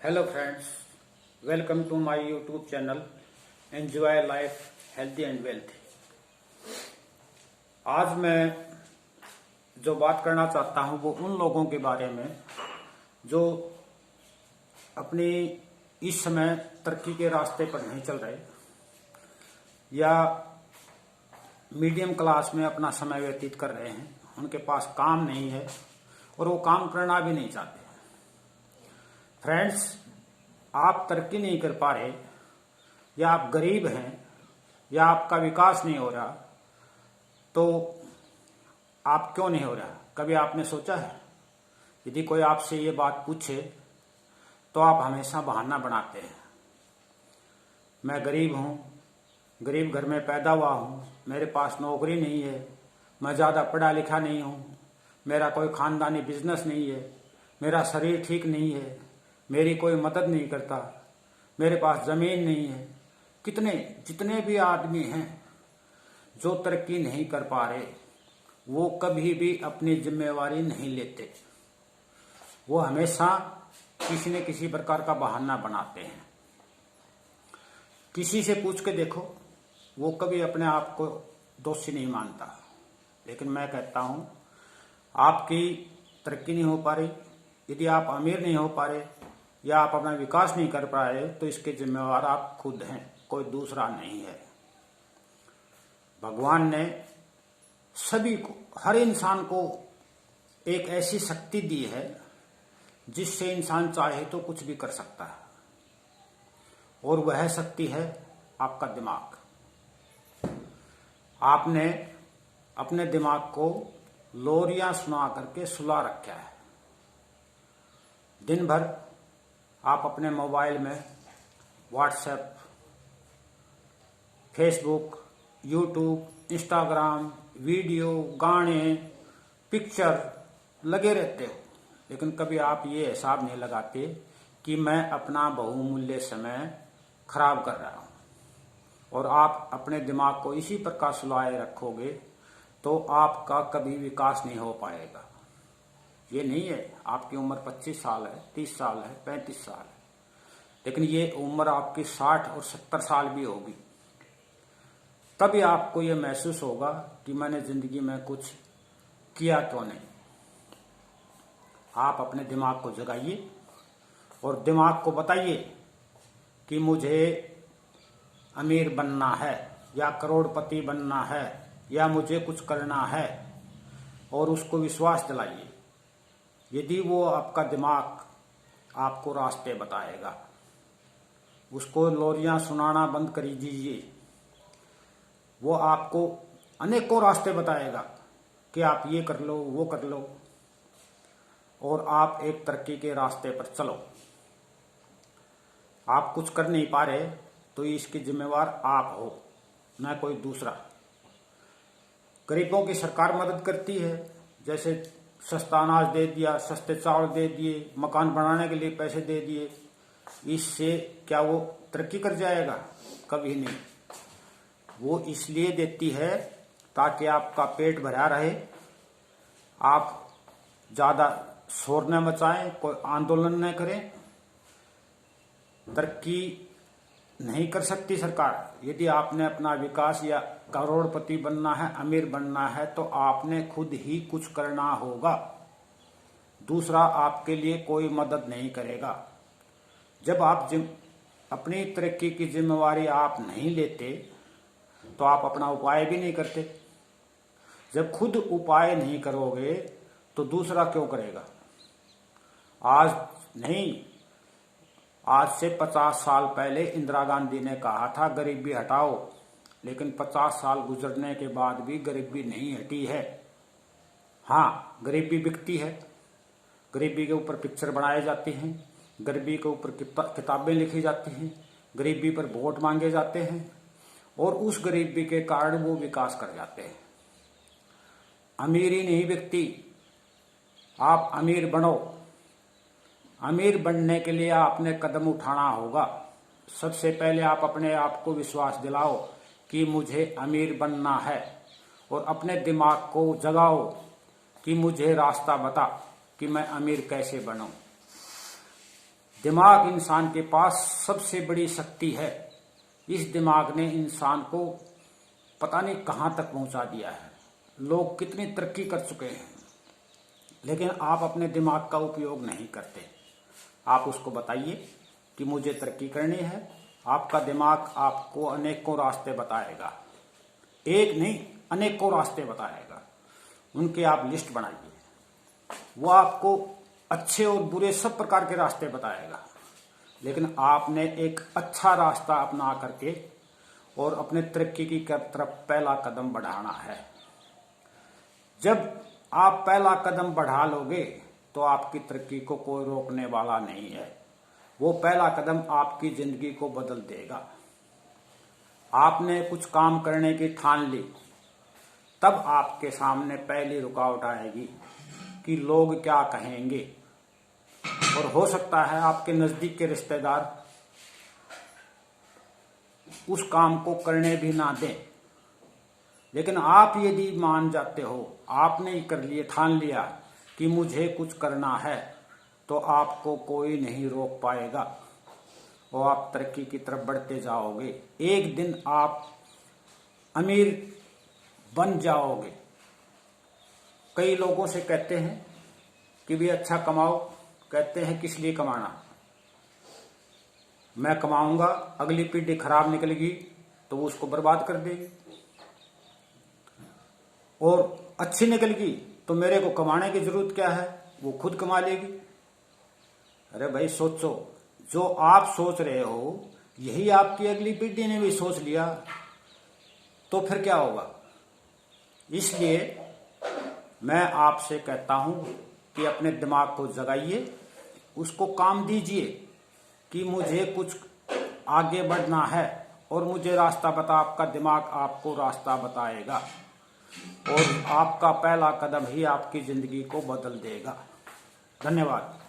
Hello friends, welcome to my YouTube channel enjoy life healthy and wealthy. आज मैं जो बात करना चाहता हूं वो उन लोगों के बारे में जो अपनी इस समय तरक्की के रास्ते पर नहीं चल रहे या मीडियम क्लास में अपना समय व्यतीत कर रहे हैं। उनके पास काम नहीं है और वो काम करना भी नहीं चाहते। फ्रेंड्स, आप तरक्की नहीं कर पा रहे या आप गरीब हैं या आपका विकास नहीं हो रहा, तो आप क्यों नहीं हो रहा? कभी आपने सोचा है? यदि कोई आपसे ये बात पूछे तो आप हमेशा बहाना बनाते हैं। मैं गरीब हूं, गरीब घर में पैदा हुआ हूं, मेरे पास नौकरी नहीं है, मैं ज्यादा पढ़ा लिखा नहीं हूं, मेरा कोई खानदानी बिजनेस नहीं है, मेरा शरीर ठीक नहीं है, मेरी कोई मदद नहीं करता, मेरे पास जमीन नहीं है। जितने भी आदमी हैं जो तरक्की नहीं कर पा रहे, वो कभी भी अपनी जिम्मेवारी नहीं लेते। वो हमेशा किसी न किसी प्रकार का बहाना बनाते हैं। किसी से पूछ के देखो, वो कभी अपने आप को दोषी नहीं मानता। लेकिन मैं कहता हूं, आपकी तरक्की नहीं हो पा रही, यदि आप अमीर नहीं हो पा रहे या आप अपना विकास नहीं कर पा रहे, तो इसके जिम्मेवार आप खुद हैं, कोई दूसरा नहीं है। भगवान ने सभी को, हर इंसान को एक ऐसी शक्ति दी है जिससे इंसान चाहे तो कुछ भी कर सकता है, और वह शक्ति है आपका दिमाग। आपने अपने दिमाग को लोरियां सुना करके सुला रखा है। दिन भर आप अपने मोबाइल में WhatsApp, Facebook, YouTube, Instagram, video, गाने, पिक्चर लगे रहते हो, लेकिन कभी आप ये हिसाब नहीं लगाते कि मैं अपना बहुमूल्य समय खराब कर रहा हूं। और आप अपने दिमाग को इसी प्रकार सुलाए रखोगे तो आपका कभी विकास नहीं हो पाएगा। ये नहीं है आपकी उम्र 25 साल है, 30 साल है, 35 साल है, लेकिन ये उम्र आपकी 60 और 70 साल भी होगी। तभी आपको ये महसूस होगा कि मैंने जिंदगी में कुछ किया क्यों नहीं। आप अपने दिमाग को जगाइए और दिमाग को बताइए कि मुझे अमीर बनना है या करोड़पति बनना है या मुझे कुछ करना है, और उसको विश्वास दिलाइए। यदि वो आपका दिमाग आपको रास्ते बताएगा, उसको लोरियां सुनाना बंद कर दीजिए। वो आपको अनेकों रास्ते बताएगा कि आप ये कर लो, वो कर लो, और आप एक तरक्की के रास्ते पर चलो। आप कुछ कर नहीं पा रहे तो इसकी जिम्मेवार आप हो, न कोई दूसरा। गरीबों की सरकार मदद करती है, जैसे सस्ता अनाज दे दिया, सस्ते चावल दे दिए, मकान बनाने के लिए पैसे दे दिए। इससे क्या वो तरक्की कर जाएगा? कभी नहीं। वो इसलिए देती है ताकि आपका पेट भरा रहे, आप ज्यादा शोर न मचाएं, कोई आंदोलन न करें। तरक्की नहीं कर सकती सरकार। यदि आपने अपना विकास या करोड़पति बनना है, अमीर बनना है, तो आपने खुद ही कुछ करना होगा। दूसरा आपके लिए कोई मदद नहीं करेगा। जब आप अपनी तरक्की की जिम्मेवारी आप नहीं लेते तो आप अपना उपाय भी नहीं करते। जब खुद उपाय नहीं करोगे तो दूसरा क्यों करेगा? आज नहीं, आज से 50 साल पहले इंदिरा गांधी ने कहा था गरीबी हटाओ, लेकिन 50 साल गुजरने के बाद भी गरीबी नहीं हटी है। हाँ, गरीबी बिकती है, गरीबी के ऊपर पिक्चर बनाए जाते हैं, गरीबी के ऊपर किताबें लिखी जाती हैं, गरीबी पर वोट मांगे जाते हैं, और उस गरीबी के कारण वो विकास कर जाते हैं। अमीरी नहीं बिकती। आप अमीर बनो। अमीर बनने के लिए आपने कदम उठाना होगा। सबसे पहले आप अपने आप को विश्वास दिलाओ कि मुझे अमीर बनना है, और अपने दिमाग को जगाओ कि मुझे रास्ता बता कि मैं अमीर कैसे बनूं। दिमाग इंसान के पास सबसे बड़ी शक्ति है। इस दिमाग ने इंसान को पता नहीं कहां तक पहुंचा दिया है। लोग कितनी तरक्की कर चुके हैं, लेकिन आप अपने दिमाग का उपयोग नहीं करते। आप उसको बताइए कि मुझे तरक्की करनी है, आपका दिमाग आपको अनेकों रास्ते बताएगा। एक नहीं, अनेकों रास्ते बताएगा। उनके आप लिस्ट बनाइए। वो आपको अच्छे और बुरे सब प्रकार के रास्ते बताएगा, लेकिन आपने एक अच्छा रास्ता अपना करके और अपने तरक्की की तरफ पहला कदम बढ़ाना है। जब आप पहला कदम बढ़ा लोगे तो आपकी तरक्की को कोई रोकने वाला नहीं है। वो पहला कदम आपकी जिंदगी को बदल देगा। आपने कुछ काम करने की ठान ली, तब आपके सामने पहली रुकावट आएगी कि लोग क्या कहेंगे। और हो सकता है आपके नजदीक के रिश्तेदार उस काम को करने भी ना दें, लेकिन आप यदि मान जाते हो, आपने कर लिए, ठान लिया कि मुझे कुछ करना है, तो आपको कोई नहीं रोक पाएगा और आप तरक्की की तरफ बढ़ते जाओगे। एक दिन आप अमीर बन जाओगे। कई लोगों से कहते हैं कि भी अच्छा कमाओ, कहते हैं किस लिए कमाना, मैं कमाऊंगा, अगली पीढ़ी खराब निकलेगी तो वो उसको बर्बाद कर देगी, और अच्छी निकलेगी तो मेरे को कमाने की जरूरत क्या है, वो खुद कमा लेगी। अरे भाई सोचो, जो आप सोच रहे हो यही आपकी अगली पीढ़ी ने भी सोच लिया तो फिर क्या होगा। इसलिए मैं आपसे कहता हूं कि अपने दिमाग को जगाइए, उसको काम दीजिए कि मुझे कुछ आगे बढ़ना है और मुझे रास्ता बता। आपका दिमाग आपको रास्ता बताएगा और आपका पहला कदम ही आपकी जिंदगी को बदल देगा। धन्यवाद।